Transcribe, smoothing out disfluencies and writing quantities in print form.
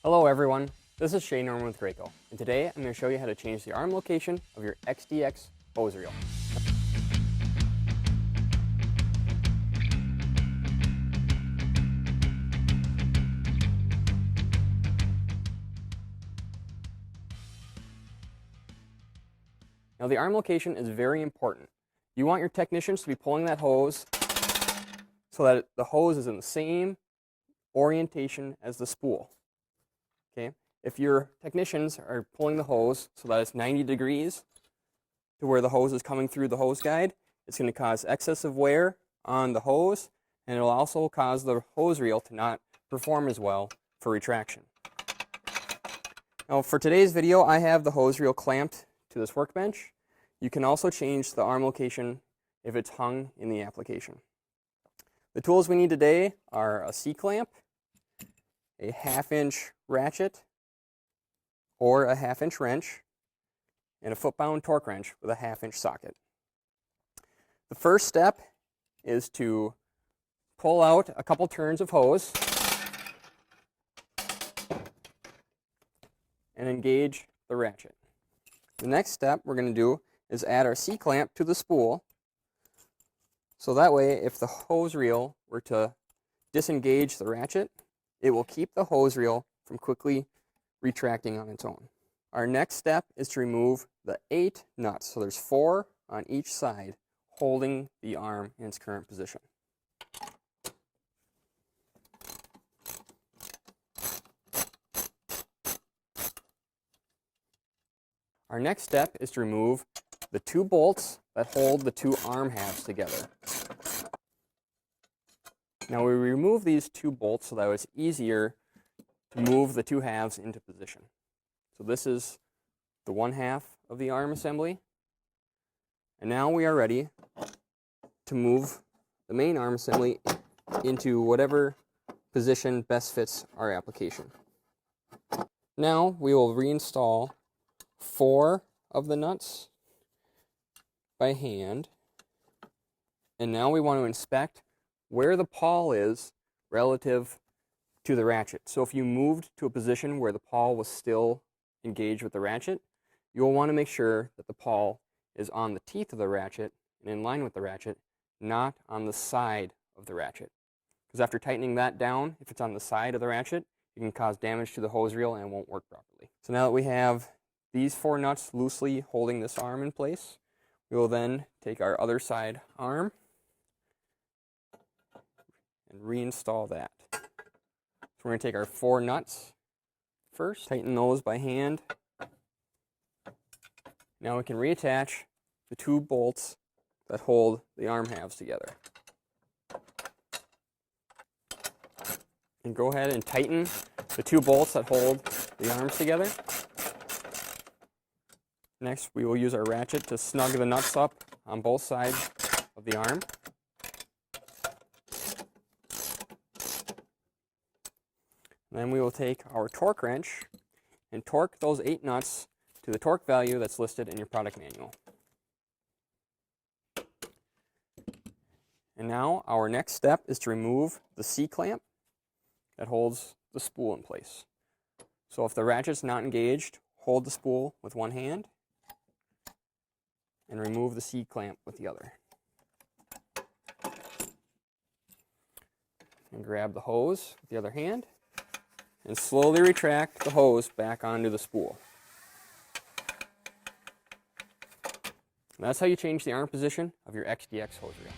Hello everyone, this is Shane Norman with Graco, and today I'm going to show you how to change the arm location of your XDX hose reel. Now the arm location is very important. You want your technicians to be pulling that hose so that the hose is in the same orientation as the spool. Okay? If your technicians are pulling the hose so that it's 90 degrees to where the hose is coming through the hose guide, it's going to cause excessive wear on the hose, and it will also cause the hose reel to not perform as well for retraction. Now for today's video, I have the hose reel clamped to this workbench. You can also change the arm location if it's hung in the application. The tools we need today are a C-clamp, a 1/2-inch ratchet or a 1/2-inch wrench, and a foot-bound torque wrench with a 1/2-inch socket. The first step is to pull out a couple turns of hose and engage the ratchet. The next step we're going to do is add our C-clamp to the spool, so that way if the hose reel were to disengage the ratchet, it will keep the hose reel from quickly retracting on its own. Our next step is to remove the 8 nuts, so there's 4 on each side holding the arm in its current position. Our next step is to remove the 2 bolts that hold the 2 arm halves together. Now we remove these 2 bolts so that it's easier to move the 2 halves into position. So this is the 1/2 of the arm assembly. And now we are ready to move the main arm assembly into whatever position best fits our application. Now we will reinstall 4 of the nuts by hand. And now we want to inspect where the pawl is relative to the ratchet. So if you moved to a position where the pawl was still engaged with the ratchet, you'll want to make sure that the pawl is on the teeth of the ratchet and in line with the ratchet, not on the side of the ratchet. Because after tightening that down, if it's on the side of the ratchet, it can cause damage to the hose reel and it won't work properly. So now that we have these 4 nuts loosely holding this arm in place, we will then take our other side arm and reinstall that. So we're going to take our 4 nuts first, tighten those by hand. Now we can reattach the 2 bolts that hold the arm halves together. And go ahead and tighten the 2 bolts that hold the arms together. Next, we will use our ratchet to snug the nuts up on both sides of the arm. Then we will take our torque wrench and torque those 8 nuts to the torque value that's listed in your product manual. And now our next step is to remove the C-clamp that holds the spool in place. So if the ratchet's not engaged, hold the spool with one hand and remove the C-clamp with the other. And grab the hose with the other hand and slowly retract the hose back onto the spool. And that's how you change the arm position of your XDX hose reel.